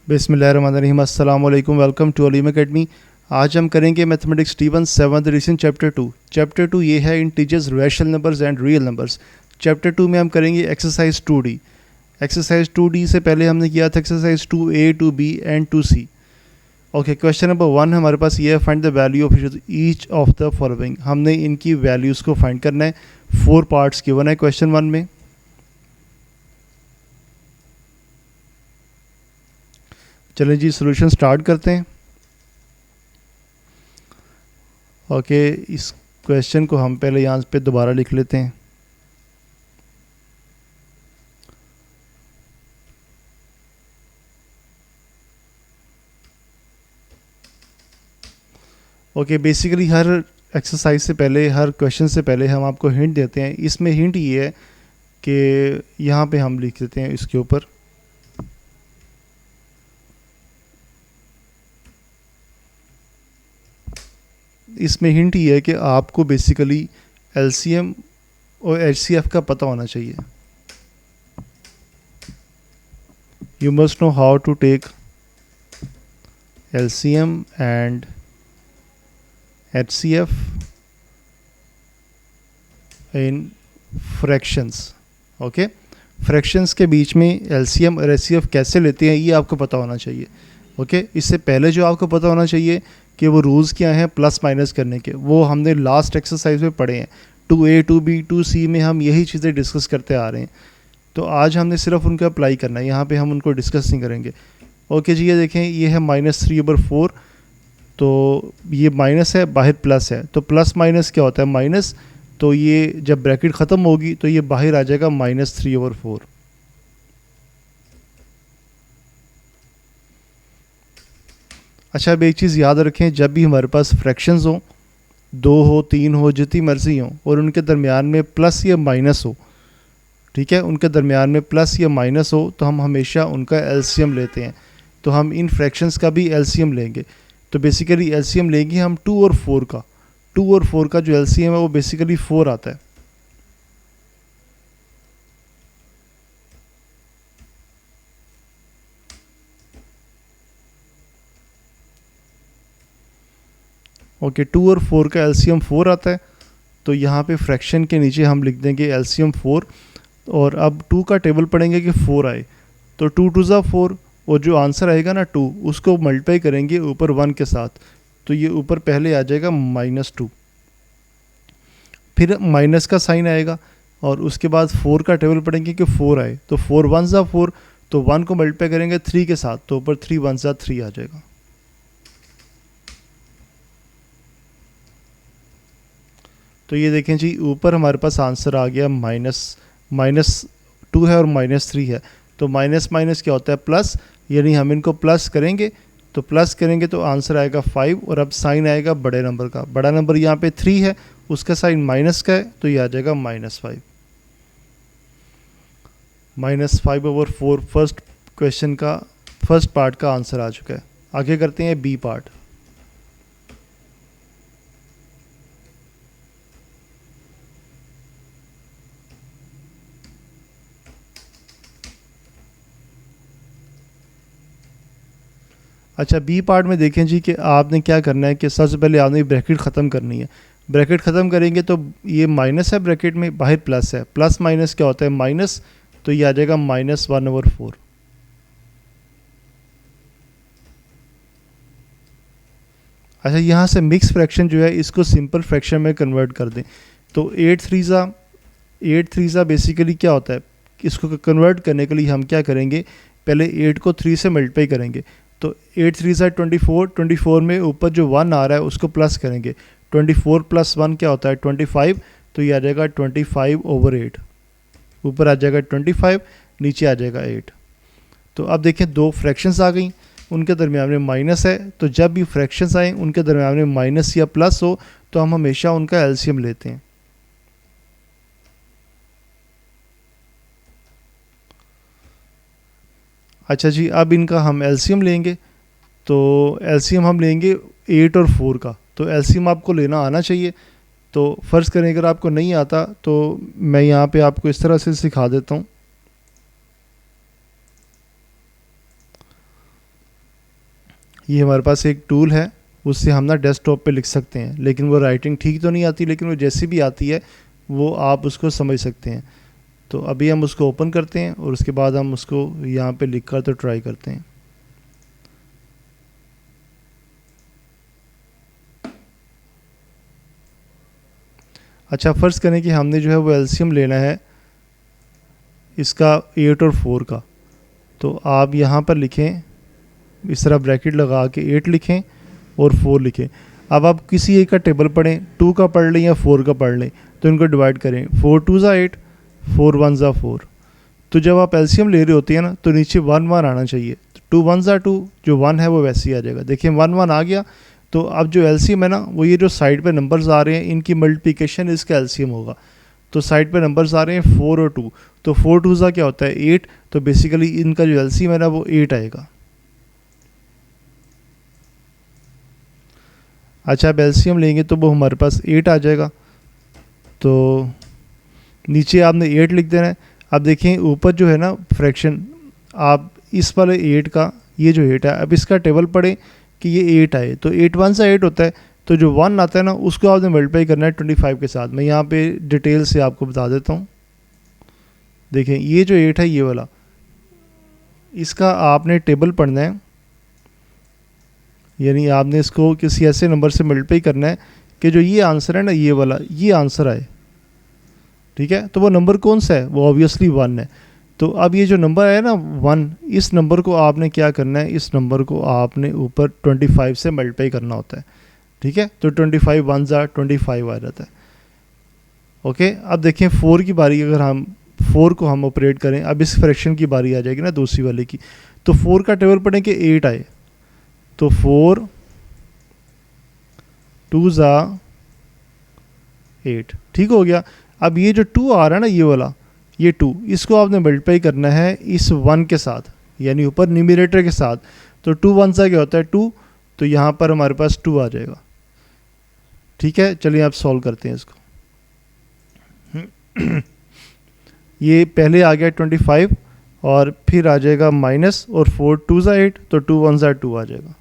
बिस्मिल्लाहिर्रहमानिर्रहीम। अस्सलाम वालेकुम। Welcome to Aleem academy. आज हम करेंगे मैथमेटिक्स टी1 7th एडिशन चैप्टर 2। चैप्टर 2 ये है integers, rational numbers and real numbers. Chapter 2 में हम करेंगे एक्सरसाइज 2D। एक्सरसाइज 2D से पहले हमने किया था exercise 2A, 2B and 2C। Okay, question number 1 हमारे पास ये है, find the value of each of the following. हमने इनकी वैल्यूज़ को फाइंड करना है। 4 पार्ट्स गिवन है क्वेश्चन 1 में। चलें जी, सॉल्यूशन स्टार्ट करते हैं। ओके, इस क्वेश्चन को हम पहले यहाँ पे दोबारा लिख लेते हैं। ओके, बेसिकली हर एक्सरसाइज से पहले, हर क्वेश्चन से पहले हम आपको हिंट देते हैं। इसमें हिंट ये है कि यहाँ पे हम लिख देते हैं इसके ऊपर। इसमें हिंट ये है कि आपको बेसिकली एलसीएम और एचसीएफ का पता होना चाहिए। You must know how to take LCM and HCF in fractions. Okay, fractions के बीच में LCM और HCF कैसे लेते हैं ये आपको पता होना चाहिए। ओके, इससे पहले जो आपको पता होना चाहिए कि वो रूल्स क्या हैं प्लस माइनस करने के, वो हमने लास्ट एक्सरसाइज में पढ़े हैं। 2A, 2B, 2C में हम यही चीज़ें डिस्कस करते आ रहे हैं। तो आज हमने सिर्फ उनका अप्लाई करना है, यहाँ पे हम उनको डिस्कस नहीं करेंगे। ओके जी, ये देखें, ये है -3/4। तो ये माइनस है, बाहर प्लस है, तो प्लस माइनस क्या होता है? माइनस। तो ये जब ब्रैकेट ख़त्म होगी तो ये बाहर आ जाएगा -3/4। अच्छा, अब एक चीज़ याद रखें, जब भी हमारे पास फ्रैक्शंस हो, 2 हो, 3 हो, जितनी मर्जी हो, और उनके दरमियान में प्लस या माइनस हो, ठीक है, उनके दरमियान में प्लस या माइनस हो, तो हम हमेशा उनका एलसीएम लेते हैं। तो हम इन फ्रैक्शंस का भी एलसीएम लेंगे। तो बेसिकली एलसीएम लेंगे हम 2 और 4 का। 2 और 4 का जो एलसीएम है वो बेसिकली 4 आता है। ओके, 2 और 4 का एलसीएम 4 आता है। तो यहाँ पे फ्रैक्शन के नीचे हम लिख देंगे एलसीएम 4। और अब 2 का टेबल पढ़ेंगे कि 4 आए, तो 2 2 ज़ा 4, और जो आंसर आएगा ना 2, उसको मल्टीप्लाई करेंगे ऊपर 1 के साथ। तो ये ऊपर पहले आ जाएगा -2, फिर माइनस का साइन आएगा, और उसके बाद 4 का टेबल पढ़ेंगे कि 4 आए, तो 4 1 ज़ा 4, तो 1 को मल्टीप्लाई करेंगे 3 के साथ, तो ऊपर 3 1 ज़ा 3 आ जाएगा। तो ये देखें जी, ऊपर हमारे पास आंसर आ गया -2 है और -3 है। तो माइनस माइनस क्या होता है? प्लस, यानी हम इनको प्लस करेंगे, तो प्लस करेंगे तो आंसर आएगा 5, और अब साइन आएगा बड़े नंबर का। बड़ा नंबर यहाँ पे 3 है, उसका साइन माइनस का है, तो ये आ जाएगा -5। -5/4 फर्स्ट क्वेश्चन का फर्स्ट पार्ट का आंसर आ चुका है। आगे करते हैं बी पार्ट। अच्छा, बी पार्ट में देखें जी कि आपने क्या करना है कि सबसे पहले आपने ब्रैकेट ख़त्म करनी है। ब्रैकेट ख़त्म करेंगे तो ये माइनस है ब्रैकेट में, बाहर प्लस है। प्लस माइनस क्या होता है? माइनस। तो ये आ जाएगा -1/4। अच्छा, यहाँ से मिक्स फ्रैक्शन जो है इसको सिंपल फ्रैक्शन में कन्वर्ट कर दें। तो 8 3 ज़ा बेसिकली क्या होता है? इसको कन्वर्ट करने के लिए हम क्या करेंगे, पहले 8 को 3 से मल्टीप्लाई करेंगे। तो 8 3 ज़ा 24, 24 में ऊपर जो 1 आ रहा है उसको प्लस करेंगे। 24 + 1 क्या होता है? 25। तो ये आ जाएगा 25/8। ऊपर आ जाएगा 25, नीचे आ जाएगा 8। तो अब देखें, दो फ्रैक्शंस आ गई, उनके दरमियान में माइनस है। तो जब भी फ्रैक्शंस आए उनके दरमियान में माइनस या प्लस हो, तो हम हमेशा उनका एलसीएम लेते हैं। अच्छा जी, अब इनका हम एलसीएम लेंगे। तो एलसीएम हम लेंगे 8 और 4 का। तो एलसीएम आपको लेना आना चाहिए। तो फ़र्ज़ करें अगर आपको नहीं आता तो मैं यहाँ पे आपको इस तरह से सिखा देता हूँ। ये हमारे पास एक टूल है, उससे हम ना डेस्कटॉप पे लिख सकते हैं, लेकिन वो राइटिंग ठीक तो नहीं आती, लेकिन वो जैसी भी आती है वो आप उसको समझ सकते हैं। तो अभी हम उसको ओपन करते हैं और उसके बाद हम उसको यहाँ पे लिख कर तो ट्राई करते हैं। अच्छा, फ़र्ज़ करें कि हमने जो है वो एलसीएम लेना है इसका 8 और 4 का। तो आप यहाँ पर लिखें, इस तरह ब्रैकेट लगा के 8 लिखें और 4 लिखें। अब आप किसी एक का टेबल पढ़ें, 2 का पढ़ लें या 4 का पढ़ लें, तो इनको डिवाइड करें। 4 2 ज़ा 8, 4 1 ज़ा 4। तो जब आप एलसीएम ले रहे होते हैं ना, तो नीचे 1 1 आना चाहिए। 2 1 ज़ा 2, जो 1 है वो वैसे ही आ जाएगा। देखिए 1 1 आ गया। तो अब जो एलसीएम है ना, वो ये जो साइड पे नंबर्स आ रहे हैं, इनकी मल्टीप्लिकेशन इसका एलसीएम होगा। तो साइड पे नंबर्स आ रहे हैं 4 और 2, तो 4 2 ज़ा क्या होता है 8। तो बेसिकली इनका जो एलसीएम है ना वो 8 आएगा। अच्छा, अब एलसीएम लेंगे तो वो हमारे पास 8 आ जाएगा। तो नीचे आपने 8 लिख देना है। अब देखें ऊपर जो है ना फ्रैक्शन, आप इस वाले 8 का, ये जो 8 है, अब इसका टेबल पढ़ें कि ये 8 आए, तो 8 1 सा 8 होता है। तो जो 1 आता है ना, उसको आपने मल्टीप्लाई करना है 25 के साथ। मैं यहाँ पे डिटेल से आपको बता देता हूँ। देखें ये जो 8 है, ये वाला, इसका आपने टेबल पढ़ना है, यानी आपने इसको किसी ऐसे नंबर से मल्टीप्लाई करना है कि जो ये आंसर है ना, ये वाला, ये आंसर आए। ठीक है, तो वो नंबर कौन सा है? वो ऑब्वियसली 1 है। तो अब ये जो नंबर है ना 1, इस नंबर को आपने क्या करना है, इस नंबर को आपने ऊपर 25 से मल्टीप्लाई करना होता है। ठीक है, तो 25 1 ज़ा 25 आ जाता है। ओके, अब देखें 4 की बारी, अगर हम 4 को हम ऑपरेट करें, अब इस फ्रैक्शन की बारी आ जाएगी ना दूसरी वाले की। तो 4 का टेबल पढ़ें कि 8 आए, तो 4 2 ज़ा 8। ठीक हो गया। अब ये जो 2 आ रहा है ना, ये वाला, ये 2, इसको आपने मल्टीप्लाई करना है इस 1 के साथ, यानी ऊपर न्यूमरेटर के साथ। तो 2 1 सा क्या होता है 2, तो यहाँ पर हमारे पास 2 आ जाएगा। ठीक है, चलिए आप सॉल्व करते हैं इसको। ये पहले आ गया 25 और फिर आ जाएगा माइनस, और 4 2 ज़ा 8, तो 2 1 ज़ा 2 आ जाएगा।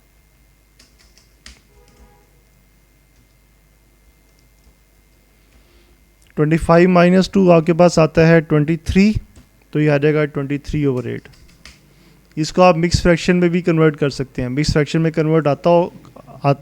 -25 माइनस 2 आपके पास आता है 23, तो ये आ जाएगा 23/8। इसको आप मिक्स फ्रैक्शन में भी कन्वर्ट कर सकते हैं। मिक्स फ्रैक्शन में कन्वर्ट आता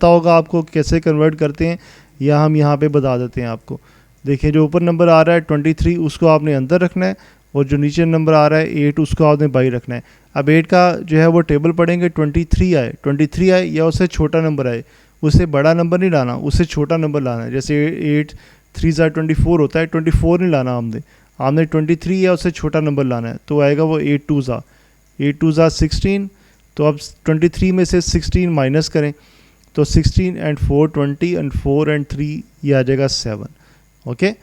होगा आपको, कैसे कन्वर्ट करते हैं या हम यहाँ पे बता देते हैं आपको। देखिए जो ऊपर नंबर आ रहा है 23, उसको आपने अंदर रखना है, और जो नीचे नंबर आ रहा है 8, उसको आपने बाहर रखना है। अब 8 का जो है वो टेबल पढ़ेंगे, 23 आए या उससे छोटा नंबर आए, उससे बड़ा नंबर नहीं लाना, उससे छोटा नंबर लाना है। जैसे 8 3 ज़ा 24 होता है, 24 नहीं लाना हमने 23 या उससे छोटा नंबर लाना है। तो आएगा वो 8 2 ज़ा 16। तो अब 23 में से 16 माइनस करें, तो 16 एंड 4 20 एंड 4 एंड 3 ये आ जाएगा 7। ओके,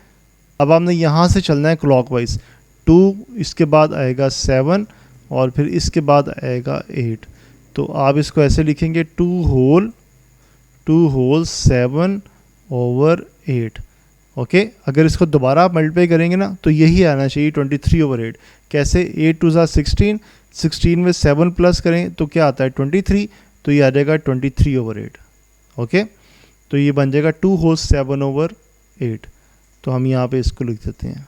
अब आपने यहाँ से चलना है क्लॉकवाइज। 2 इसके बाद आएगा 7 और फिर इसके बाद आएगा 8। तो आप इसको ऐसे लिखेंगे 2 होल 7/8। ओके, अगर इसको दोबारा आप मल्टीप्लाई करेंगे ना, तो यही आना चाहिए 23/8। कैसे? 8 2 ज़ा 16, 16 में 7 प्लस करें तो क्या आता है 23, तो ये आ जाएगा 23/8। ओके, तो ये बन जाएगा 2 होल 7/8। तो हम यहाँ पे इसको लिख देते हैं।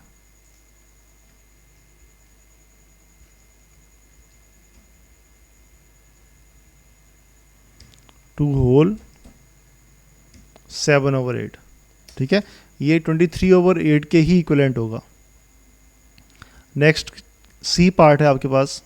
Two whole 7/8। ठीक है, ये 23/8 के ही इक्विवेलेंट होगा। नेक्स्ट सी पार्ट है आपके पास।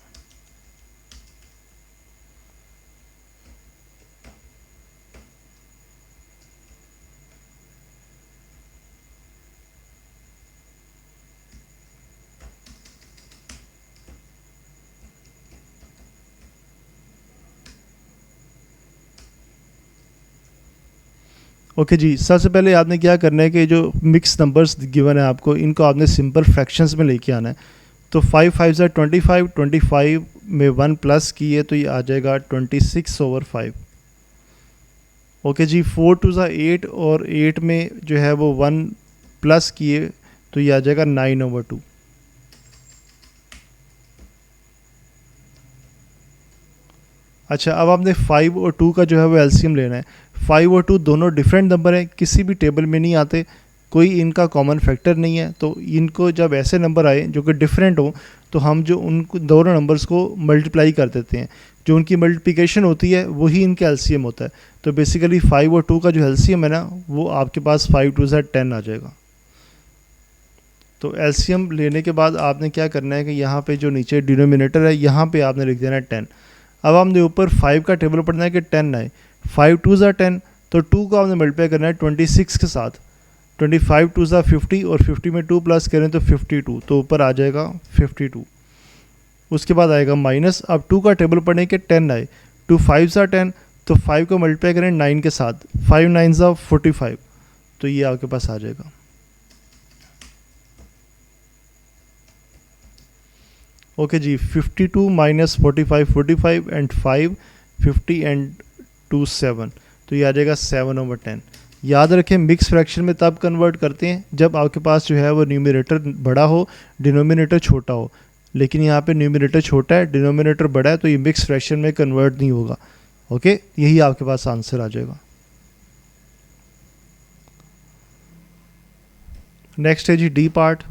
ओके जी, सबसे पहले आपने क्या करना है कि जो मिक्स नंबर्स गिवन है आपको, इनको आपने सिंपल फ्रैक्शंस में लेके आना है। तो 5 5 ज़ा 25, 25 में 1 प्लस किए तो ये आ जाएगा 26/5। ओके जी, 4 2 ज़ा 8 और 8 में जो है वो 1 प्लस किए तो ये आ जाएगा 9/2। अच्छा, अब आपने 5 और 2 का जो है वो एलसीएम लेना है। 5 और 2 दोनों डिफरेंट नंबर हैं, किसी भी टेबल में नहीं आते, कोई इनका कॉमन फैक्टर नहीं है। तो इनको जब ऐसे नंबर आए जो कि डिफरेंट हो, तो हम जो उनको दोनों नंबर्स को मल्टीप्लाई कर देते हैं। जो उनकी मल्टीप्लिकेशन होती है वही इनका एलसीएम होता है। तो बेसिकली 5 और 2 का जो एलसीएम है ना, वो आपके पास 5 2 10 आ जाएगा। तो एलसीएम लेने के बाद आपने क्या करना है कि यहाँ पे जो नीचे डिनोमिनेटर है यहाँ पे आपने लिख देना है 10। अब हमने ऊपर 5 का टेबल पढ़ना है कि 10 आए। 5 2 10, तो 2 को आपने मल्टीप्लाई करना है 26 के साथ। 25 2 50, और 50 में 2 प्लस करें तो 52, तो ऊपर आ जाएगा 52। उसके बाद आएगा माइनस। अब 2 का टेबल पढ़ने के 10 आए। 2 5 10, तो 5 को मल्टीप्लाई करें 9 के साथ। 5 9 45, तो ये आपके पास आ जाएगा। ओके जी, 52 माइनस 45 45 एंड 5 50 एंड 2 7, तो ये आ जाएगा 7/10। याद रखें मिक्स फ्रैक्शन में तब कन्वर्ट करते हैं जब आपके पास जो है वो न्यूमरेटर बड़ा हो, डिनोमिनेटर छोटा हो। लेकिन यहाँ पे न्यूमरेटर छोटा है, डिनोमिनेटर बड़ा है, तो ये मिक्स फ्रैक्शन में कन्वर्ट नहीं होगा। ओके, यही आपके पास आंसर आ जाएगा। नेक्स्ट है जी डी पार्ट।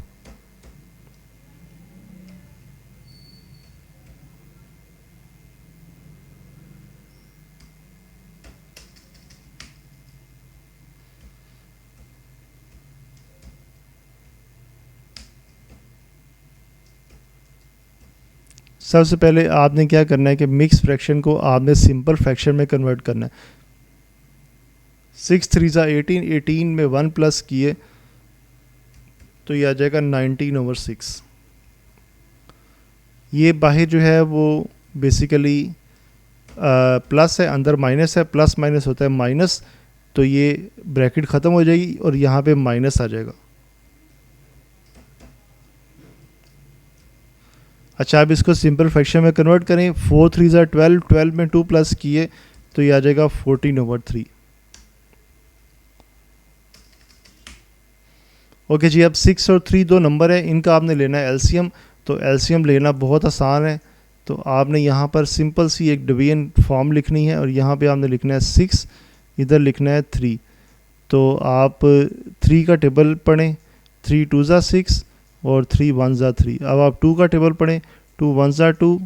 सबसे पहले आपने क्या करना है कि मिक्स फ्रैक्शन को आपने सिंपल फ्रैक्शन में कन्वर्ट करना है। 6 3 18, 18 में 1 प्लस किए तो ये आ जाएगा 19/6। ये बाहर जो है वो बेसिकली प्लस है, अंदर माइनस है, प्लस माइनस होता है माइनस, तो ये ब्रैकेट ख़त्म हो जाएगी और यहाँ पे माइनस आ जाएगा। अच्छा, अब इसको सिंपल फ्रैक्शन में कन्वर्ट करें। 4 3 12, 12 में 2 प्लस किए तो ये आ जाएगा 14/3। ओके जी, अब 6 और 3 दो नंबर है, इनका आपने लेना है एलसीएम। तो एलसीएम लेना बहुत आसान है। तो आपने यहाँ पर सिंपल सी एक डिवीजन फॉर्म लिखनी है और यहाँ पे आपने लिखना है 6, इधर लिखना है 3। तो आप 3 का टेबल पढ़ें। 3 2 6 और 3 1 3। अब आप 2 का टेबल पढ़ें। 2 1 2,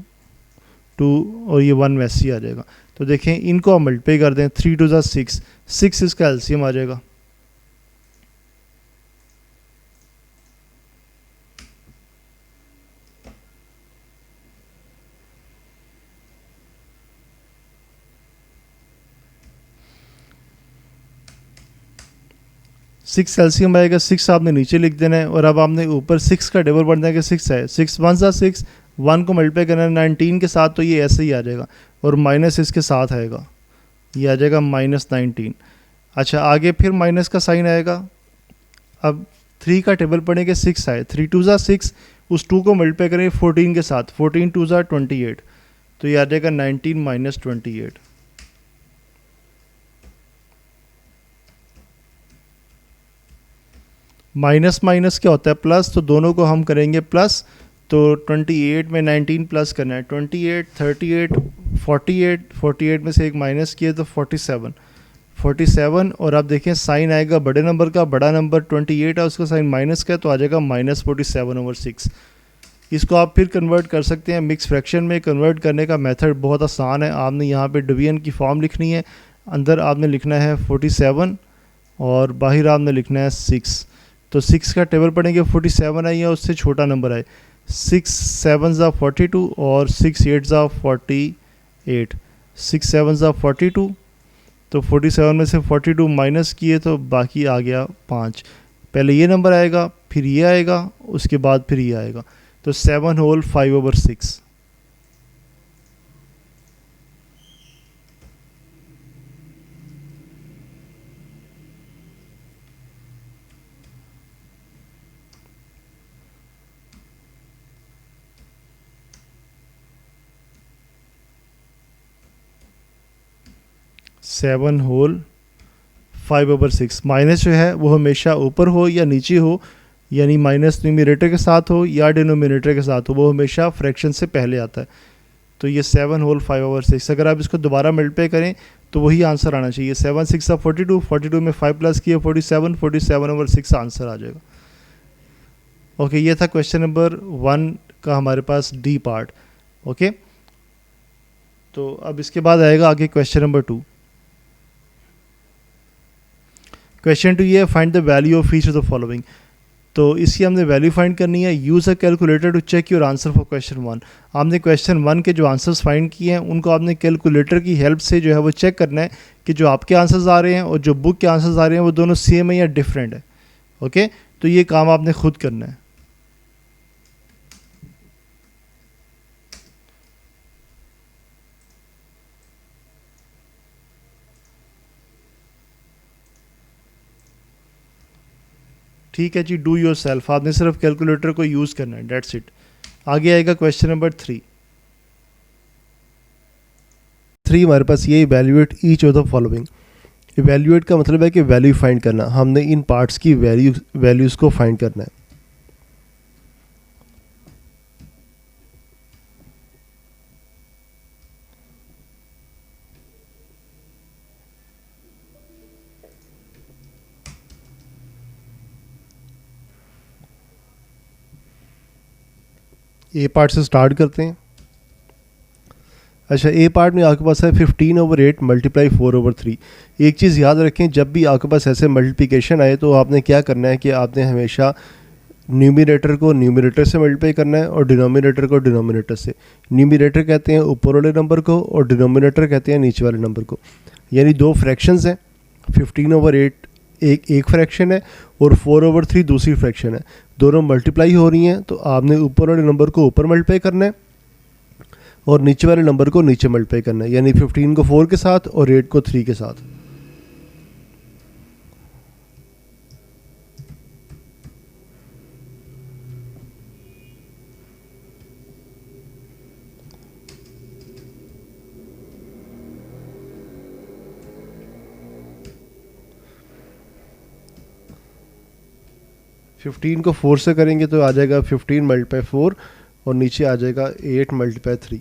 2 और ये 1 वैसे ही आ जाएगा। तो देखें इनको आप मल्टीप्लाई कर दें। 3 2 6, 6 इसका एलसीएम आ जाएगा। सिक्स एलसीएम आएगा। 6 आपने नीचे लिख देना है और अब आपने ऊपर 6 का टेबल पढ़ना है कि 6 है। 6 1 6, 1 को मल्टीप्लाई करना है 19 के साथ, तो ये ऐसे ही आ जाएगा और माइनस इसके साथ आएगा, ये आ जाएगा -19। अच्छा, आगे फिर माइनस का साइन आएगा। अब 3 का टेबल पढ़ेंगे। 6 आए। 3 2 6, उस 2 को मल्टीप्लाई करेंगे 14 के साथ। 14 2 28, तो ये आ जाएगा 19 - 28। माइनस माइनस क्या होता है? प्लस। तो दोनों को हम करेंगे प्लस। तो 28 में 19 प्लस करना है। 28 38 48, 48 में से एक माइनस किए तो 47, 47। और आप देखें साइन आएगा बड़े नंबर का, बड़ा नंबर 28 है, उसका साइन माइनस का है, तो आ जाएगा -47/6। इसको आप फिर कन्वर्ट कर सकते हैं मिक्स फ्रैक्शन में। कन्वर्ट करने का मेथड बहुत आसान है। आपने यहाँ पे डिवीजन की फॉर्म लिखनी है। अंदर आपने लिखना है 47 और बाहर आपने लिखना है 6। तो 6 का टेबल पढ़ेंगे। 47 आई है, उससे छोटा नंबर आए। 6 7 42 और 6 8 48। 6 7 42, तो 47 में से 42 माइनस किए तो बाकी आ गया 5। पहले ये नंबर आएगा, फिर ये आएगा, उसके बाद फिर ये आएगा। तो 7 होल 5/6। Seven whole 5/6। माइनस जो है वो हमेशा ऊपर हो या नीचे हो, यानी माइनस न्यूमरेटर के साथ हो या डिनोमिनेटर के साथ हो, वो हमेशा फ्रैक्शन से पहले आता है। तो ये 7 होल 5/6। अगर आप इसको दोबारा मल्टीप्लाई करें तो वही आंसर आना चाहिए। 7 6 42, 42 में 5 प्लस किए 47, 47/6 आंसर आ जाएगा। ओके, ये था क्वेश्चन नंबर 1 का हमारे पास डी पार्ट। ओके, तो अब इसके बाद आएगा आगे क्वेश्चन नंबर 2। क्वेश्चन 2 ये है, find the value of each of the following. तो इसकी हमने वैल्यू फाइंड करनी है। Use a calculator to check your answer for question 1। आपने क्वेश्चन 1 के जो आंसर्स फाइंड किए हैं उनको आपने कैलकुलेटर की हेल्प से जो है वो चेक करना है कि जो आपके आंसर्स आ रहे हैं और जो बुक के आंसर्स आ रहे हैं वो दोनों सेम है या डिफरेंट है। ओके, तो ये काम आपने खुद करना है। ठीक है जी, डू योर सेल्फ, आपने सिर्फ कैलकुलेटर को यूज़ करना है, डेट्स इट। आगे आएगा क्वेश्चन नंबर 3। हमारे पास ये evaluate each of the following. Evaluate का मतलब है कि वैल्यू फाइंड करना। हमने इन पार्ट्स की वैल्यूज़ को फाइंड करना है। ए पार्ट से स्टार्ट करते हैं। अच्छा, ए पार्ट में आपके पास है 15/8 मल्टीप्लाई 4/3। एक चीज़ याद रखें, जब भी आपके पास ऐसे मल्टीप्लिकेशन आए तो आपने क्या करना है कि आपने हमेशा न्यूमरेटर को न्यूमरेटर से मल्टीप्लाई करना है और डिनोमिनेटर को डिनोमिनेटर से। न्यूमरेटर कहते हैं ऊपर वाले नंबर को और डिनोमिनेटर कहते हैं नीचे वाले नंबर को। यानी दो फ्रैक्शंस हैं, 15/8 एक फ्रैक्शन है और 4/3 दूसरी फ्रैक्शन है। दोनों मल्टीप्लाई हो रही हैं तो आपने ऊपर वाले नंबर को ऊपर मल्टीप्लाई करना है और नीचे वाले नंबर को नीचे मल्टीप्लाई करना है। यानी 15 को 4 के साथ और 8 को 3 के साथ। फिफ्टीन को 4 से करेंगे तो आ जाएगा 15 मल्टीप्लाई 4 और नीचे आ जाएगा 8 मल्टीप्लाई 3।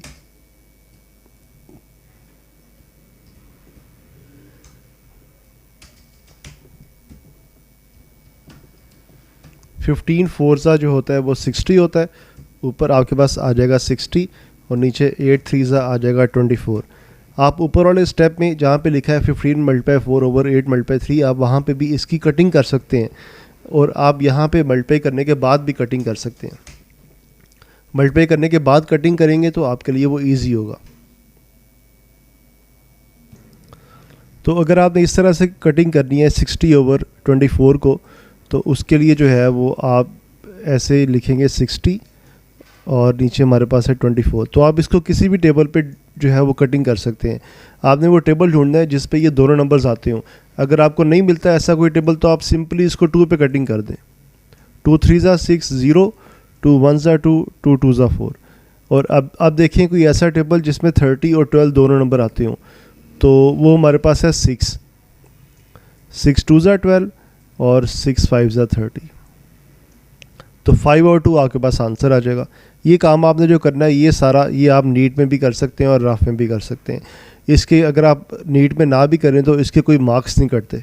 15 4 सा जो होता है वो 60 होता है। ऊपर आपके पास आ जाएगा 60 और नीचे 8 3 सा आ जाएगा 24। आप ऊपर वाले स्टेप में जहाँ पे लिखा है 15 मल्टीप्लाई 4/8 मल्टीप्लाई 3, आप वहाँ पे भी इसकी कटिंग कर सकते हैं और आप यहाँ पे मल्टीप्लाई करने के बाद भी कटिंग कर सकते हैं। मल्टीप्लाई करने के बाद कटिंग करेंगे तो आपके लिए वो ईजी होगा। तो अगर आपने इस तरह से कटिंग करनी है 60/24 को, तो उसके लिए जो है वो आप ऐसे लिखेंगे 60 और नीचे हमारे पास है 24। तो आप इसको किसी भी टेबल पे जो है वो कटिंग कर सकते हैं। आपने वो टेबल ढूंढना है जिस पे ये दोनों नंबर्स आते हों। अगर आपको नहीं मिलता ऐसा कोई टेबल तो आप सिंपली इसको 2 पे कटिंग कर दें। 2 3 6 0, 2 1 2, 2 2 4। और अब देखें कोई ऐसा टेबल जिसमें 30 और 12 दोनों नंबर आते हों, तो वो हमारे पास है 6 2 12 और 6 5 30। तो 5 और 2 आपके पास आंसर आ जाएगा। ये काम आपने जो करना है ये सारा ये आप नीट में भी कर सकते हैं और रफ में भी कर सकते हैं। इसके अगर आप नीट में ना भी करें तो इसके कोई मार्क्स नहीं कटते।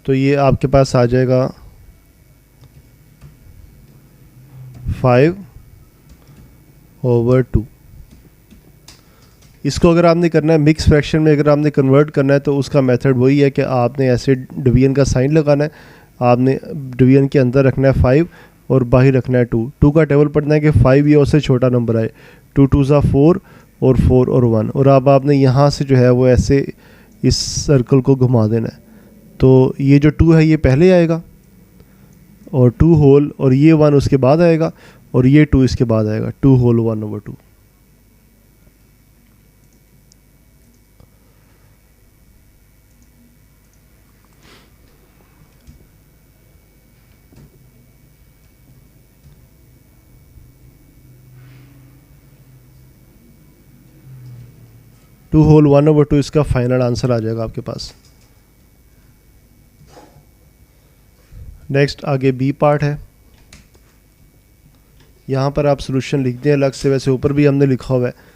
तो ये आपके पास आ जाएगा 5/2। इसको अगर आपने करना है मिक्स फ्रैक्शन में, अगर आपने कन्वर्ट करना है तो उसका मेथड वही है कि आपने ऐसे डिवीजन का साइन लगाना है। आपने डिवीजन के अंदर रखना है 5 और बाहर रखना है 2। 2 का टेबल पढ़ना है कि 5 ये उससे छोटा नंबर आए। 2 2 4 और 4 और 1। और अब आपने यहाँ से जो है वो ऐसे इस सर्कल को घुमा देना है। तो ये जो 2 है ये पहले आएगा और 2 होल, और ये 1 उसके बाद आएगा और ये 2 इसके बाद आएगा। 2 होल 1/2। 2 होल 1/2 इसका फाइनल आंसर आ जाएगा आपके पास। नेक्स्ट आगे बी पार्ट है। यहाँ पर आप सोल्यूशन लिख दें अलग से, वैसे ऊपर भी हमने लिखा हुआ है।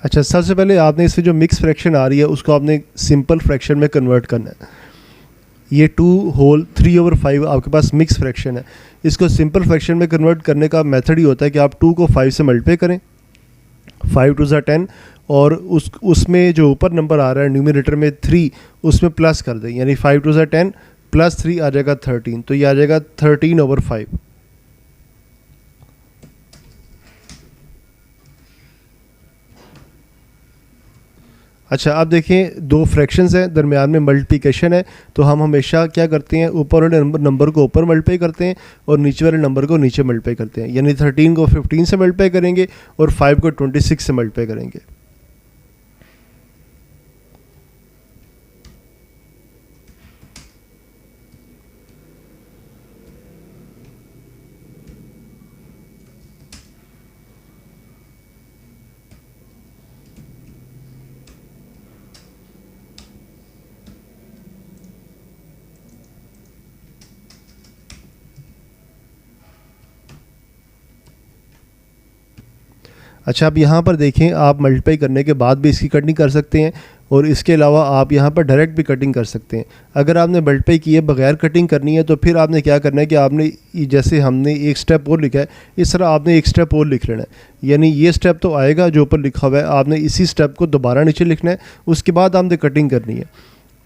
अच्छा, सबसे पहले आपने इससे जो मिक्स फ्रैक्शन आ रही है उसको आपने सिंपल फ्रैक्शन में कन्वर्ट करना है। ये 2 होल 3/5 आपके पास मिक्स फ्रैक्शन है। इसको सिंपल फ्रैक्शन में कन्वर्ट करने का मेथड ही होता है कि आप 2 को 5 से मल्टीप्लाई करें, 5 2 10, और उसमें जो ऊपर नंबर आ रहा है न्यूमरेटर में 3, उसमें प्लस कर दें, यानी 5 2 10 प्लस 3 आ जाएगा 13, तो ये आ जाएगा 13/5। अच्छा, अब देखें 2 फ्रैक्शंस हैं, दरमियान में मल्टीप्लिकेशन है, तो हम हमेशा क्या करते हैं, ऊपर वाले नंबर को ऊपर मल्टीप्लाई करते हैं और नीचे वाले नंबर को नीचे मल्टीप्लाई करते हैं। यानी 13 को 15 से मल्टीप्लाई करेंगे और 5 को 26 से मल्टीप्लाई करेंगे। अच्छा, अब यहाँ पर देखें, आप मल्टीप्लाई करने के बाद भी इसकी कटिंग कर सकते हैं और इसके अलावा आप यहाँ पर डायरेक्ट भी कटिंग कर सकते हैं। अगर आपने मल्टीप्लाई किए बगैर कटिंग करनी है तो फिर आपने क्या करना है कि आपने जैसे हमने एक स्टेप और लिखा है, इस तरह आपने एक स्टेप और लिख लेना है। यानी ये स्टेप तो आएगा जो ऊपर लिखा हुआ है, आपने इसी स्टेप को दोबारा नीचे लिखना है, उसके बाद आपने कटिंग करनी है।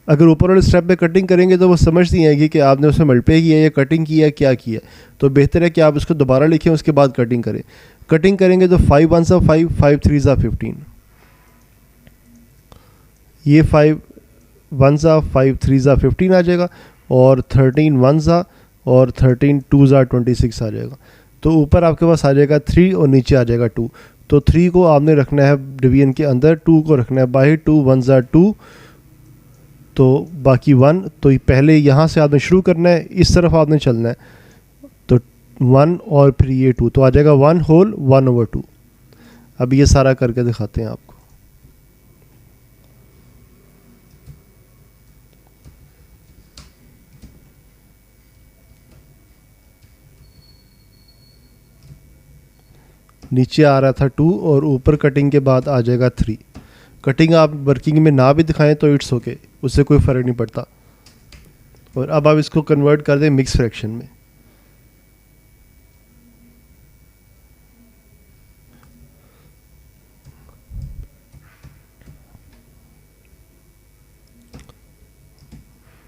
अगर ऊपर वाले स्टेप पे कटिंग करेंगे तो वो समझ नहीं आएगी कि आपने उसमें मल्टीप्लाई किया या कटिंग किया क्या किया। तो बेहतर है कि आप उसको दोबारा लिखें, उसके बाद कटिंग करें। कटिंग करेंगे तो 5 1 5, 5 3 15, ये 5 1 5 3 15 आ जाएगा, और 13 1 और 13 2 26 आ जाएगा। तो ऊपर आपके पास आ जाएगा 3 और नीचे आ जाएगा 2। तो 3 को आपने रखना है डिवीजन के अंदर, 2 को रखना है बाहर। 2 1 2, तो बाकी 1। तो पहले यहाँ से आपने शुरू करना है, इस तरफ आपने चलना है, तो 1 और फिर ये 2, तो आ जाएगा 1 होल 1/2। अब ये सारा करके दिखाते हैं आपको। नीचे आ रहा था 2 और ऊपर कटिंग के बाद आ जाएगा 3। कटिंग आप वर्किंग में ना भी दिखाएं तो इट्स ओके, उससे कोई फ़र्क नहीं पड़ता। और अब आप इसको कन्वर्ट कर दें मिक्स फ्रैक्शन में।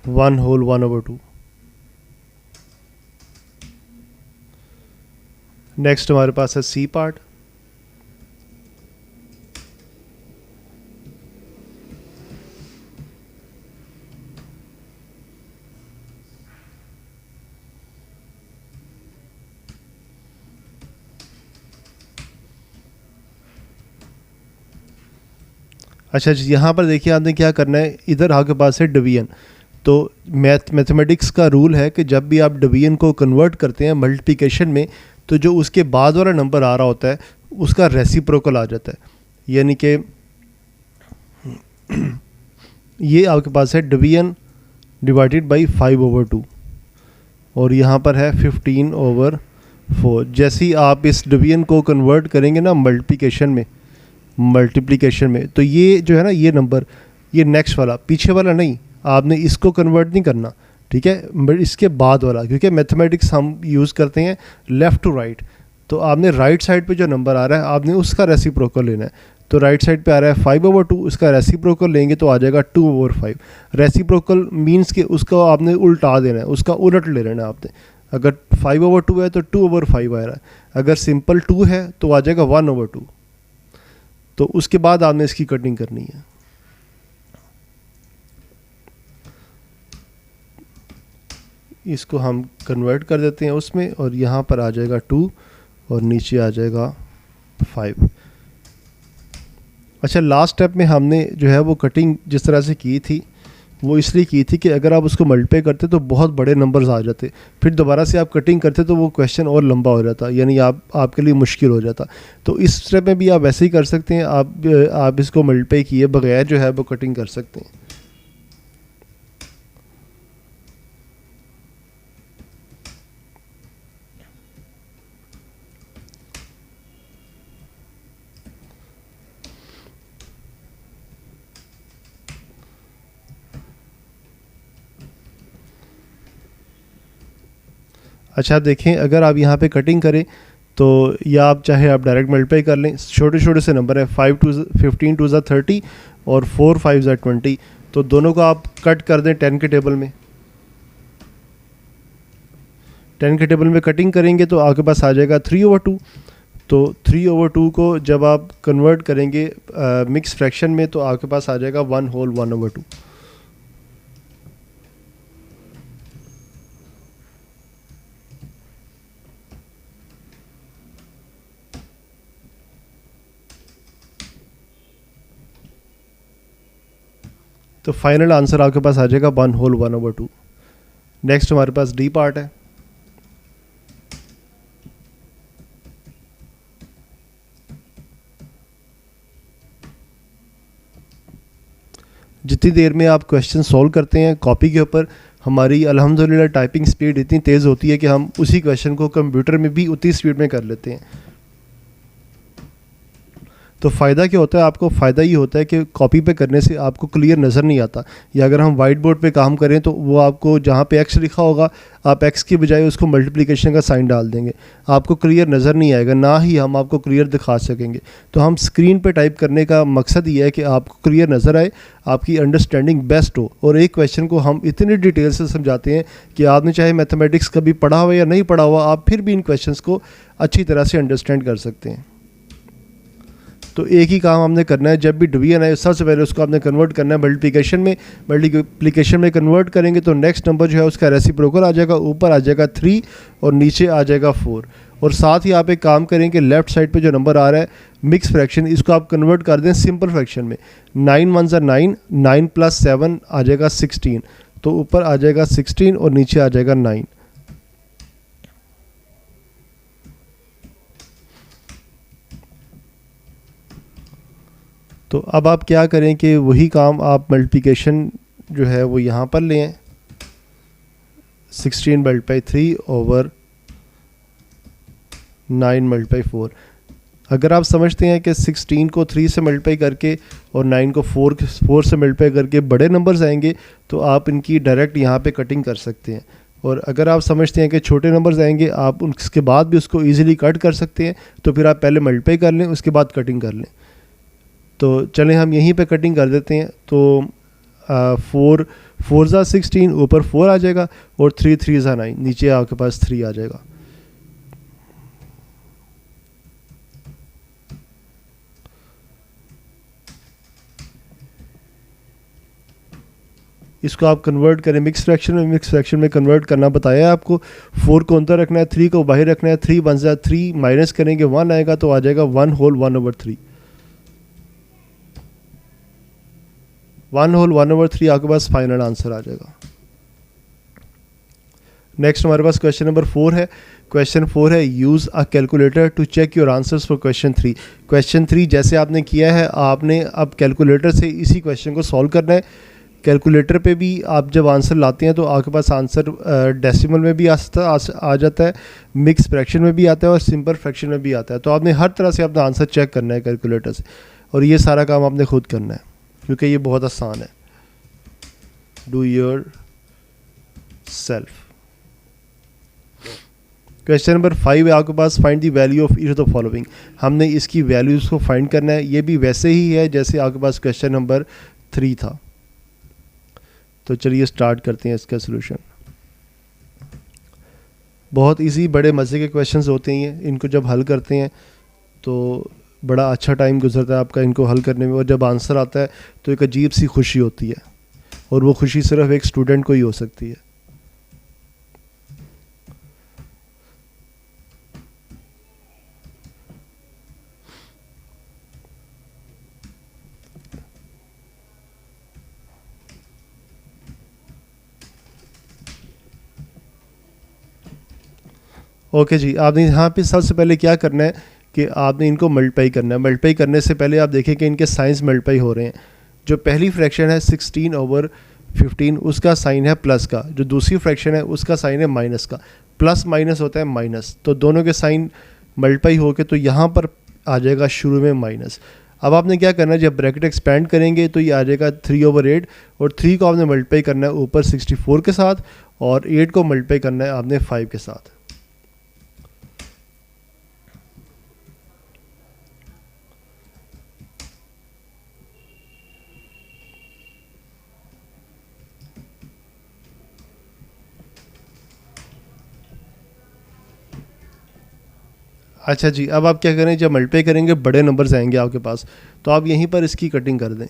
One whole 1/2। नेक्स्ट हमारे पास है सी पार्ट। अच्छा जी, यहाँ पर देखिए आपने क्या करना है, इधर आपके पास है डिवीजन। तो मैथमेटिक्स का रूल है कि जब भी आप डिवीजन को कन्वर्ट करते हैं मल्टीप्लिकेशन में, तो जो उसके बाद वाला नंबर आ रहा होता है उसका रेसिप्रोकल आ जाता है। यानी कि ये आपके पास है डिवीजन डिवाइडेड बाई 5/2 और यहाँ पर है 15/4। जैसे ही आप इस डिवीजन को कन्वर्ट करेंगे ना मल्टीप्लिकेशन में, तो ये जो है ना, ये नंबर, ये नेक्स्ट वाला, पीछे वाला नहीं, आपने इसको कन्वर्ट नहीं करना, ठीक है, इसके बाद वाला। क्योंकि मैथमेटिक्स हम यूज़ करते हैं लेफ़्ट टू राइट, तो आपने राइट साइड पे जो नंबर आ रहा है आपने उसका रेसिप्रोकल लेना है। तो राइट साइड पे आ रहा है 5/2, इसका रेसिप्रोकल लेंगे तो आ जाएगा 2/5। रेसिप्रोकल मीन्स कि उसको आपने उल्टा देना है, उसका उलट ले लेना है आपने। अगर 5/2 है तो 2/5 आ रहा है, अगर सिंपल 2 है तो आ जाएगा 1/2। तो उसके बाद आपने इसकी कटिंग करनी है। इसको हम कन्वर्ट कर देते हैं उसमें, और यहाँ पर आ जाएगा 2 और नीचे आ जाएगा 5। अच्छा, लास्ट स्टेप में हमने जो है वो कटिंग जिस तरह से की थी वो इसलिए की थी कि अगर आप उसको मल्टीप्लाई करते तो बहुत बड़े नंबर्स आ जाते, फिर दोबारा से आप कटिंग करते तो वो क्वेश्चन और लंबा हो जाता, यानी आपके लिए मुश्किल हो जाता। तो इस स्टेप में भी आप वैसे ही कर सकते हैं, आप इसको मल्टीप्लाई किए बगैर जो है वो कटिंग कर सकते हैं। अच्छा देखें, अगर आप यहाँ पे कटिंग करें तो या आप चाहे आप डायरेक्ट मल्टीप्लाई कर लें, छोटे छोटे से नंबर है, 15 टू ज़ा 30 और 4 5 ज़ा 20, तो दोनों को आप कट कर दें 10 के टेबल में। 10 के टेबल में कटिंग करेंगे तो आपके पास आ जाएगा 3/2। तो 3/2 को जब आप कन्वर्ट करेंगे मिक्स फ्रैक्शन में तो आपके पास आ जाएगा 1/2। तो फाइनल आंसर आपके पास आ जाएगा 1/2। नेक्स्ट हमारे पास डी पार्ट है। जितनी देर में आप क्वेश्चन सॉल्व करते हैं कॉपी के ऊपर, हमारी अल्हम्दुलिल्लाह टाइपिंग स्पीड इतनी तेज़ होती है कि हम उसी क्वेश्चन को कंप्यूटर में भी उतनी स्पीड में कर लेते हैं। तो फ़ायदा क्या होता है आपको? फ़ायदा ये होता है कि कॉपी पे करने से आपको क्लियर नज़र नहीं आता, या अगर हम वाइट बोर्ड पे काम करें तो वो आपको जहाँ पे एक्स लिखा होगा आप एक्स की बजाय उसको मल्टीप्लिकेशन का साइन डाल देंगे, आपको क्लियर नज़र नहीं आएगा, ना ही हम आपको क्लियर दिखा सकेंगे। तो हम स्क्रीन पे टाइप करने का मकसद ये है कि आपको क्लियर नज़र आए, आपकी अंडरस्टैंडिंग बेस्ट हो, और एक क्वेश्चन को हम इतनी डिटेल से समझाते हैं कि आपने चाहे मैथमेटिक्स कभी पढ़ा हुआ या नहीं पढ़ा हुआ, आप फिर भी इन क्वेश्चंस को अच्छी तरह से अंडरस्टैंड कर सकते हैं। तो एक ही काम हमने करना है, जब भी डिवीजन है सबसे पहले उसको आपने कन्वर्ट करना है मल्टीप्लिकेशन में। मल्टीप्लिकेशन में कन्वर्ट करेंगे तो नेक्स्ट नंबर जो है उसका रेसिप्रोकल आ जाएगा, ऊपर आ जाएगा 3 और नीचे आ जाएगा 4। और साथ ही आप एक काम करेंगे, लेफ्ट साइड पे जो नंबर आ रहा है मिक्स फ्रैक्शन, इसको आप कन्वर्ट कर दें सिंपल फ्रैक्शन में। 9 1 ज़ा 9, 9 + 7 आ जाएगा 16, तो ऊपर आ जाएगा 16 और नीचे आ जाएगा 9। तो अब आप क्या करें कि वही काम आप मल्टीप्लिकेशन जो है वो यहाँ पर ले आएं, 16 × 3 ओवर 9 × 4। अगर आप समझते हैं कि 16 को 3 से मल्टीप्लाई करके और 9 को 4 से मल्टीप्लाई करके बड़े नंबर्स आएंगे तो आप इनकी डायरेक्ट यहाँ पे कटिंग कर सकते हैं। और अगर आप समझते हैं कि छोटे नंबर्स आएंगे, आप उसके बाद भी उसको ईजिली कट कर सकते हैं, तो फिर आप पहले मल्टीप्लाई कर लें उसके बाद कटिंग कर लें। तो चलें हम यहीं पे कटिंग कर देते हैं। तो 4 4 ज़ा 16, ऊपर 4 आ जाएगा, और 3 3 ज़ा 9, नीचे आपके पास 3 आ जाएगा। इसको आप कन्वर्ट करें मिक्स फ्रैक्शन में। मिक्स फ्रैक्शन में कन्वर्ट करना बताया है आपको। 4 को अंदर रखना है, 3 को बाहर रखना है। 3 1 ज़ा 3, माइनस करेंगे 1 आएगा, तो आ जाएगा 1/1/3। 1/1/3 आपके पास फाइनल आंसर आ जाएगा। नेक्स्ट हमारे पास क्वेश्चन नंबर 4 है। क्वेश्चन 4 है, use a calculator to check your answers for question 3। Question 3 जैसे आपने किया है, आपने अब कैलकुलेटर से इसी क्वेश्चन को सॉल्व करना है। कैलकुलेटर पे भी आप जब आंसर लाते हैं तो आपके पास आंसर डेसिमल में भी आ जाता है, मिक्स फ्रैक्शन में भी आता है और सिंपल फ्रैक्शन में भी आता है। तो आपने हर तरह से अपना आंसर चेक करना है कैलकुलेटर से, और ये सारा काम आपने खुद करना है क्योंकि ये बहुत आसान है। Do yourself. Question number 5 है आपके पास, find the value of each of the following. हमने इसकी वैल्यूज़ को फाइंड करना है। ये भी वैसे ही है जैसे आपके पास क्वेश्चन नंबर 3 था। तो चलिए स्टार्ट करते हैं इसका सलूशन। बहुत इजी, बड़े मज़े के क्वेश्चंस होते हैं। इनको जब हल करते हैं तो बड़ा अच्छा टाइम गुजरता है आपका इनको हल करने में, और जब आंसर आता है तो एक अजीब सी खुशी होती है, और वो खुशी सिर्फ एक स्टूडेंट को ही हो सकती है। ओके जी, आपने यहाँ पे सबसे पहले क्या करना है कि आपने इनको मल्टीप्लाई करना है। मल्टीप्लाई करने से पहले आप देखें कि इनके साइंस मल्टीप्लाई हो रहे हैं। जो पहली फ्रैक्शन है 16/15 उसका साइन है प्लस का, जो दूसरी फ्रैक्शन है उसका साइन है माइनस का। प्लस माइनस होता है माइनस, तो दोनों के साइन मल्टीप्लाई होके तो यहाँ पर आ जाएगा शुरू में माइनस। अब आपने क्या करना है, जब ब्रैकेट एक्सपेंड करेंगे तो ये आ जाएगा 3/8, और 3 को आपने मल्टीप्लाई करना है ऊपर 64 के साथ, और 8 को मल्टीप्लाई करना है आपने 5 के साथ। अच्छा जी, अब आप क्या करें, जब मल्टीप्लाई करेंगे बड़े नंबर्स आएंगे आपके पास, तो आप यहीं पर इसकी कटिंग कर दें।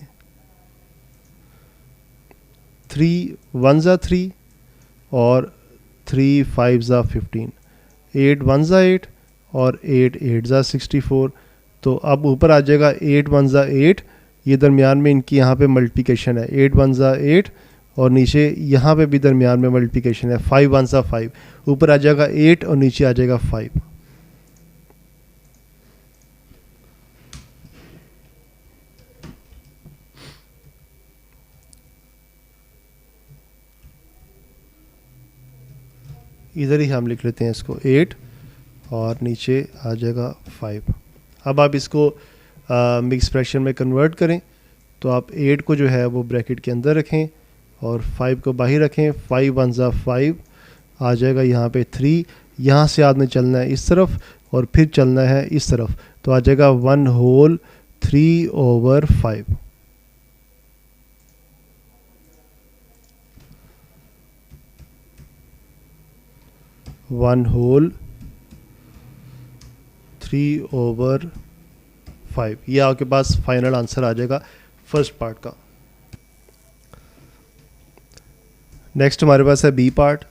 3 1 ज़ा 3 और 3 5 ज़ा 15, 8 1 ज़ा 8 और 8 8 ज़ा 64। तो अब ऊपर आ जाएगा 8 1 ज़ा 8, ये दरमियान में इनकी यहाँ पे मल्टीप्लिकेशन है, 8 1 ज़ा 8, और नीचे यहाँ पे भी दरमियान में मल्टीप्लिकेशन है, 5 1 ज़ा 5। ऊपर आ जाएगा 8 और नीचे आ जाएगा 5। इधर ही हम लिख लेते हैं इसको 8, और नीचे आ जाएगा 5। अब आप इसको मिक्स फ्रैक्शन में कन्वर्ट करें, तो आप 8 को जो है वो ब्रैकेट के अंदर रखें और 5 को बाहर रखें। 5 1 ज़ा 5 आ जाएगा यहाँ पे 3, यहाँ से आपने चलना है इस तरफ और फिर चलना है इस तरफ, तो आ जाएगा 1 होल 3/5। 1 होल 3/5, ये आपके पास फाइनल आंसर आ जाएगा फर्स्ट पार्ट का। नेक्स्ट हमारे पास है बी पार्ट।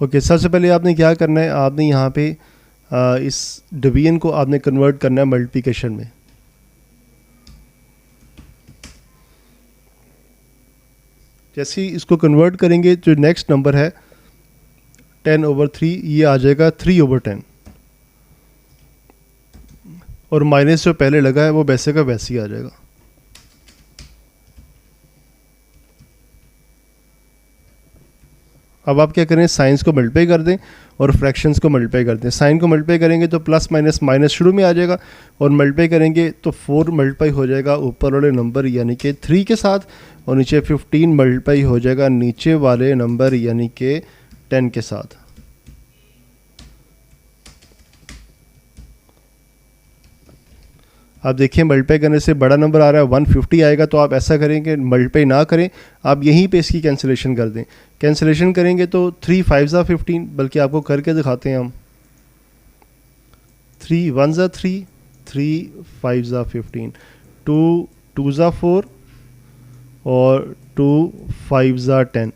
ओके, सबसे पहले आपने क्या करना है, आपने यहाँ पे इस डिवीजन को आपने कन्वर्ट करना है मल्टीप्लिकेशन में। जैसे ही इसको कन्वर्ट करेंगे, जो नेक्स्ट नंबर है 10/3, ये आ जाएगा 3/10, और माइनस जो पहले लगा है वो वैसे का वैसे ही आ जाएगा। अब आप क्या करें, साइंस को मल्टीप्लाई कर दें और फ्रैक्शंस को मल्टीप्लाई कर दें। साइन को मल्टीप्लाई करेंगे तो प्लस माइनस माइनस शुरू में आ जाएगा, और मल्टीप्लाई करेंगे तो 4 मल्टीप्लाई हो जाएगा ऊपर वाले नंबर यानी कि 3 के साथ, और नीचे 15 मल्टीप्लाई हो जाएगा नीचे वाले नंबर यानी कि 10 के साथ। आप देखिए मल्टीप्लाई करने से बड़ा नंबर आ रहा है 150 आएगा, तो आप ऐसा करें कि मल्टीप्लाई ना करें, आप यहीं पे इसकी कैंसिलेशन कर दें। कैंसिलेशन करेंगे तो 3 5 ज़ा 15, बल्कि आपको करके दिखाते हैं हम। 3 1 ज़ा 3, 3 5 ज़ा 15, 2 2 ज़ा 4 और 2 5 ज़ा 10।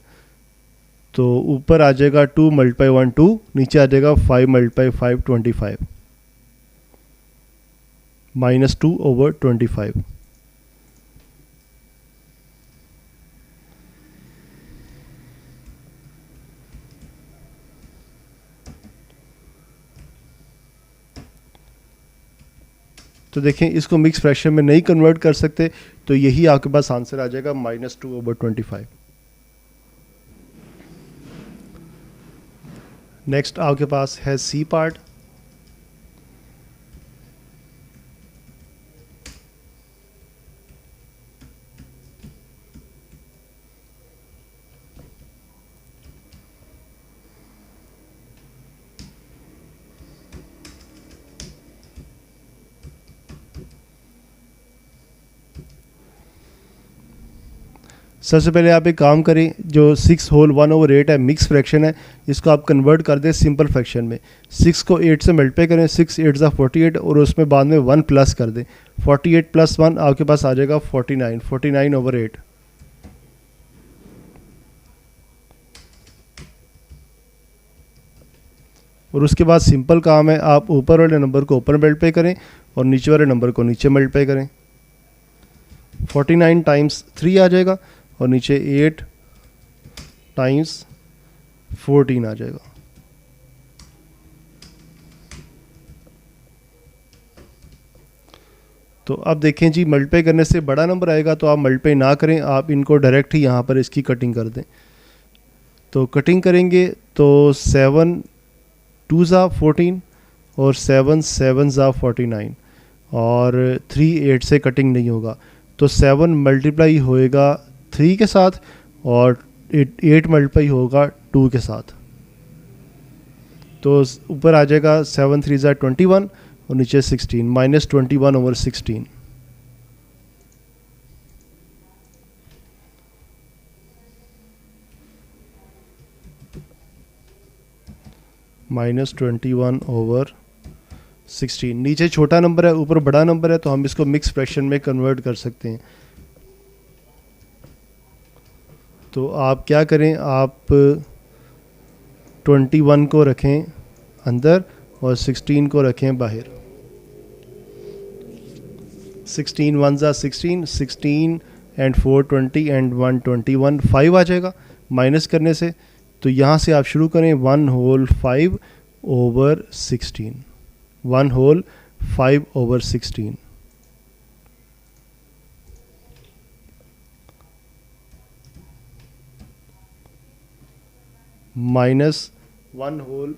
तो ऊपर आ जाएगा 2 मल्टीप्लाई 1 2, नीचे आ जाएगा 5 मल्टीप्लाई 5 25, -2/25। तो देखें, इसको मिक्स फ्रैक्शन में नहीं कन्वर्ट कर सकते, तो यही आपके पास आंसर आ जाएगा -2/25। नेक्स्ट आपके पास है सी पार्ट। सबसे पहले आप एक काम करें, जो 6 होल 1/8 है मिक्स फ्रैक्शन है, इसको आप कन्वर्ट कर दें सिंपल फ्रैक्शन में। 6 को 8 से मल्टीप्लाई करें, 6 8 ज़ा 48 और उसमें बाद में 1 प्लस कर दें। 48 + 1 आपके पास आ जाएगा 49, 49/8। और उसके बाद सिंपल काम है, आप ऊपर वाले नंबर को ऊपर मल्टीप्लाई करें और नीचे वाले नंबर को नीचे मल्टीप्लाई करें। 49 टाइम्स 3 आ जाएगा और नीचे 8 टाइम्स 14 आ जाएगा। तो अब देखें जी, मल्टीप्लाई करने से बड़ा नंबर आएगा तो आप मल्टीप्लाई ना करें, आप इनको डायरेक्ट ही यहाँ पर इसकी कटिंग कर दें। तो कटिंग करेंगे तो 7 2 ज़ा 14 और 7 7 ज़ा 49 और 3 8 से कटिंग नहीं होगा, तो 7 मल्टीप्लाई होएगा 3 के साथ और 8 मल्टीप्लाई होगा 2 के साथ। तो ऊपर आ जाएगा 7 3 ज़ा 21 और नीचे 16, -21/16। -21/16। नीचे छोटा नंबर है, ऊपर बड़ा नंबर है, तो हम इसको मिक्स फ्रैक्शन में कन्वर्ट कर सकते हैं। तो आप क्या करें, आप 21 को रखें अंदर और 16 को रखें बाहर। 16 1 ज़ा 16, 16 एंड 4 20 एंड 1 21, 5 आ जाएगा माइनस करने से। तो यहाँ से आप शुरू करें 1 होल 5/16, 1 होल 5/16। -1 होल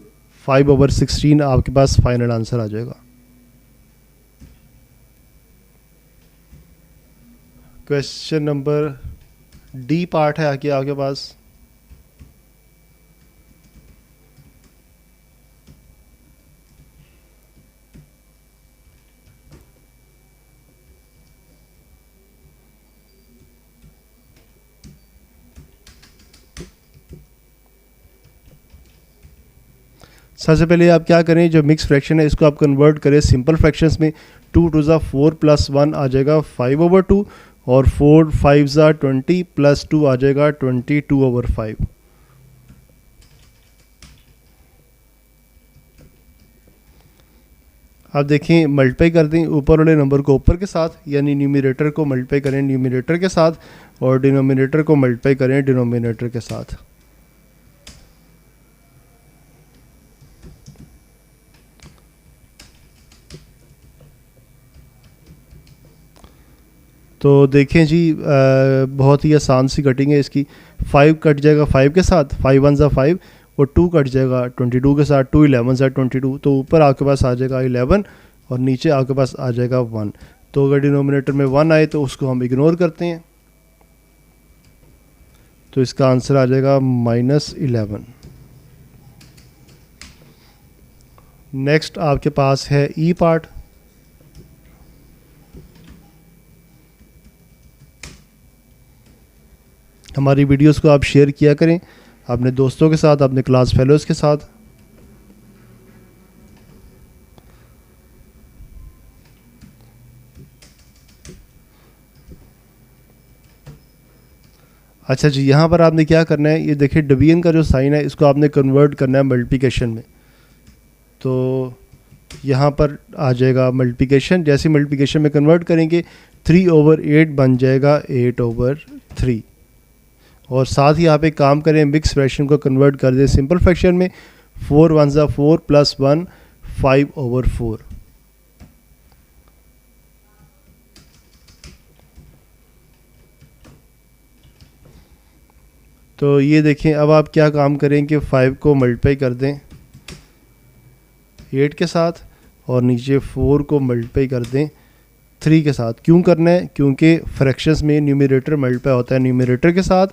5/16 आपके पास फाइनल आंसर आ जाएगा। क्वेश्चन नंबर डी पार्ट है आगे आपके पास। सबसे पहले आप क्या करें, जो मिक्स फ्रैक्शन है इसको आप कन्वर्ट करें सिंपल फ्रैक्शंस में। 2 2 ज़ा 4 + 1 आ जाएगा 5/2 और 4 5 ज़ा 20 + 2 आ जाएगा 22/5। आप देखें, मल्टीप्लाई कर दें ऊपर वाले नंबर को ऊपर के साथ, यानी न्यूमरेटर को मल्टीप्लाई करें न्यूमरेटर के साथ और डिनोमिनेटर को मल्टीप्लाई करें डिनोमिनेटर के साथ। तो देखें जी, बहुत ही आसान सी कटिंग है इसकी। 5 कट जाएगा 5 के साथ, 5 1 ज़ा 5 और 2 कट जाएगा 22 के साथ, 2 11 ज़ा 22। तो ऊपर आपके पास आ जाएगा 11 और नीचे आपके पास आ जाएगा 1। तो अगर डिनोमिनेटर में 1 आए तो उसको हम इग्नोर करते हैं, तो इसका आंसर आ जाएगा -11। नेक्स्ट आपके पास है ई पार्ट। हमारी वीडियोस को आप शेयर किया करें अपने दोस्तों के साथ, अपने क्लास फेलोज़ के साथ। अच्छा जी, यहाँ पर आपने क्या करना है, ये देखिए डिवीजन का जो साइन है इसको आपने कन्वर्ट करना है मल्टीप्लिकेशन में। तो यहाँ पर आ जाएगा मल्टीप्लिकेशन, जैसे मल्टीप्लिकेशन में कन्वर्ट करेंगे 3/8 बन जाएगा 8/3। और साथ ही आप एक काम करें, मिक्स फ्रैक्शन को कन्वर्ट कर दें सिंपल फ्रैक्शन में। 4 1 ज़ा 4 + 1 5/4। तो ये देखें, अब आप क्या काम करें कि 5 को मल्टीप्लाई कर दें 8 के साथ और नीचे 4 को मल्टीप्लाई कर दें 3 के साथ। क्यों करना है, क्योंकि फ्रैक्शंस में न्यूमरेटर मल्टीप्लाई होता है न्यूमरेटर के साथ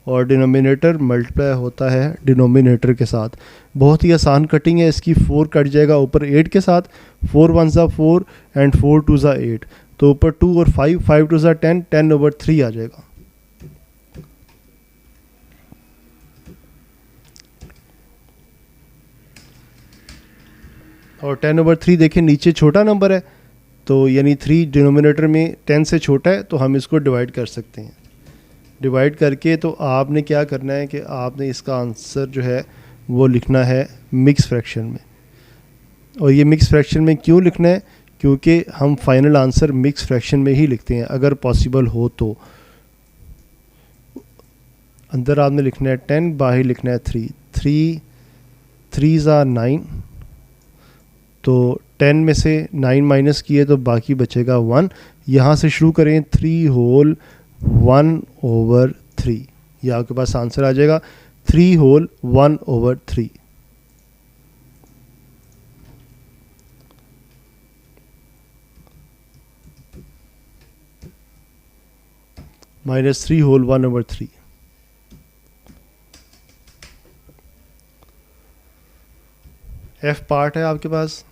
और डिनोमिनेटर मल्टीप्लाई होता है डिनोमिनेटर के साथ। बहुत ही आसान कटिंग है इसकी। 4 कट जाएगा ऊपर 8 के साथ, 4 1 ज़ा 4 एंड 4 2 ज़ा 8। तो ऊपर 2 और 5 5 2 ज़ा 10, 10/3 आ जाएगा। और 10/3 देखें नीचे छोटा नंबर है, तो यानी 3 डिनोमिनेटर में 10 से छोटा है, तो हम इसको डिवाइड कर सकते हैं। डिवाइड करके तो आपने क्या करना है कि आपने इसका आंसर जो है वो लिखना है मिक्स फ्रैक्शन में। और ये मिक्स फ्रैक्शन में क्यों लिखना है? क्योंकि हम फाइनल आंसर मिक्स फ्रैक्शन में ही लिखते हैं अगर पॉसिबल हो तो। अंदर आपने लिखना है 10, बाहर लिखना है 3। 3 are 9, तो 10 में से 9 माइनस किए तो बाकी बचेगा 1। यहाँ से शुरू करें 3 होल 1/3, ये आपके पास आंसर आ जाएगा 3 होल 1/3। -3 होल 1/3। F पार्ट है आपके पास।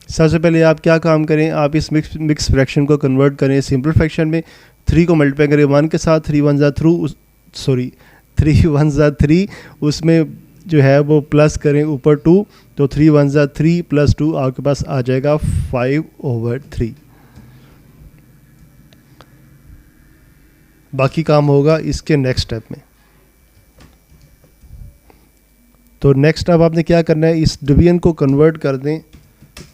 सबसे पहले आप क्या काम करें, आप इस मिक्स फ्रैक्शन को कन्वर्ट करें सिंपल फ्रैक्शन में। 3 को मल्टीप्लाई करें 1 के साथ, 3 1 ज़ा 3, उसमें जो है वो प्लस करें ऊपर 2, तो 3 1 ज़ा 3 + 2 आपके पास आ जाएगा 5/3। बाकी काम होगा इसके नेक्स्ट स्टेप में। तो नेक्स्ट अब आपने क्या करना है, इस डिवीजन को कन्वर्ट कर दें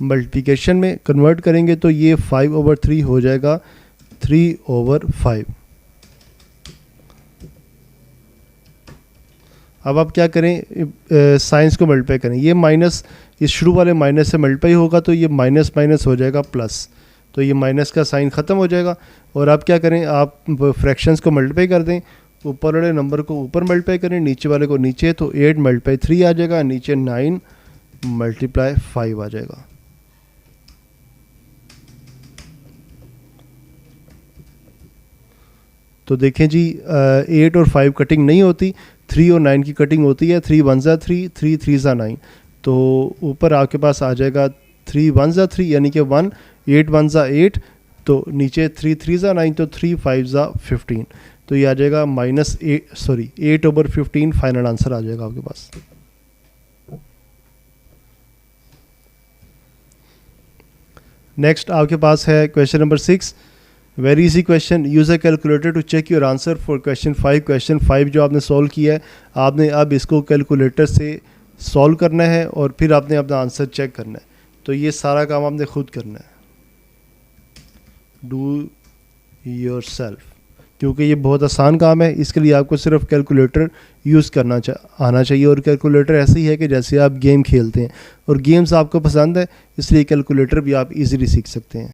मल्टीप्लिकेशन में। कन्वर्ट करेंगे तो ये 5/3 हो जाएगा 3/5। अब आप क्या करें, साइंस को मल्टीप्लाई करें। ये माइनस इस शुरू वाले माइनस से मल्टीप्लाई होगा तो ये माइनस माइनस हो जाएगा प्लस, तो ये माइनस का साइन ख़त्म हो जाएगा। और आप क्या करें, आप फ्रैक्शंस को मल्टीप्लाई कर दें। ऊपर वाले नंबर को ऊपर मल्टीप्लाई करें, नीचे वाले को नीचे, तो 8 × 3 आ जाएगा, नीचे 9 × 5 आ जाएगा। तो देखें जी 8 और 5 कटिंग नहीं होती, 3 और 9 की कटिंग होती है। 3 1 ज़ा 3, 3 3 ज़ा 9, तो ऊपर आपके पास आ जाएगा 3 1 ज़ा 3 यानी कि 1, 8 1 ज़ा 8, तो नीचे 3 3 ज़ा 9, तो 3 5 ज़ा 15, तो ये आ जाएगा -8/15 फाइनल आंसर आ जाएगा आपके पास। नेक्स्ट आपके पास है question number 6। Very easy question. Use a calculator to check your answer for question 5। Question 5 जो आपने सॉल्व किया है, आपने अब इसको कैलकुलेटर से सॉल्व करना है और फिर आपने अपना आंसर चेक करना है। तो ये सारा काम आपने खुद करना है, डू योर सेल्फ, क्योंकि ये बहुत आसान काम है। इसके लिए आपको सिर्फ कैलकुलेटर यूज़ करना आना चाहिए। और कैलकुलेटर ऐसे ही है कि जैसे आप गेम खेलते हैं, और गेम्स आपको पसंद है, इसलिए कैलकुलेटर भी आप इजीली सीख सकते हैं।